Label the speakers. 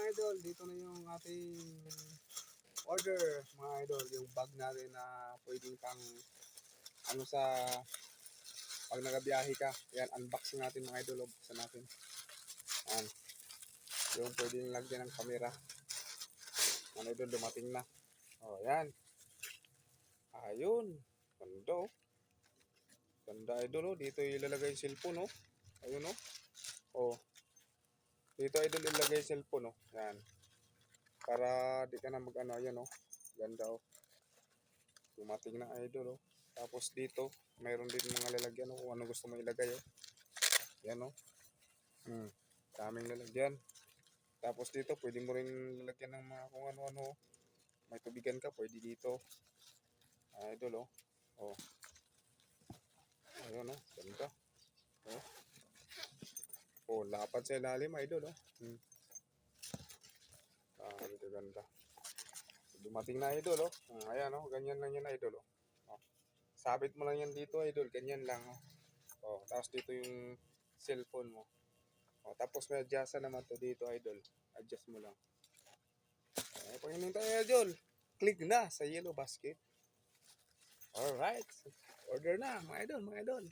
Speaker 1: mga idol, dito na yung ating order mga idol, yung bag natin na pwedeng pang ano sa pag nagabiyahe ka. Yan, unboxing natin mga idol, buksan natin. Yan, yung pwedeng lagyan ng camera. Mga idol, dumating na. O, yan. Ayun. Ganda oh. Ganda idol oh. Dito ilalagay yung cellphone oh. Ayun oh. Oh. Dito idol ilalagay yung cellphone oh. Yan. Para di ka na mag-ano. Ayun oh. Ganda oh. Dumating na idol oh. Tapos dito, mayroon din mga lalagyan oh. Kung ano gusto mo ilagay oh. Yan oh. Daming lalagyan. Tapos dito, pwede mo rin lalagyan ng mga kung ano-ano. May tubigan ka, pwede dito. Idol oh. Oh. Ayun oh. Ganda. Oh. Oh, lapad sa ilalim idol oh. Dito ganda. Dumating na idol oh. Ayan oh, ganyan lang yan idol oh. Oh. Sabit mo lang yan dito idol, ganyan lang oh. Oh, tapos dito yung cellphone mo. Oh, tapos may adjust naman to dito idol. Adjust mo lang. Pag hinintay idol, click na sa yellow basket. Alright. Order na mga idol, mga idol.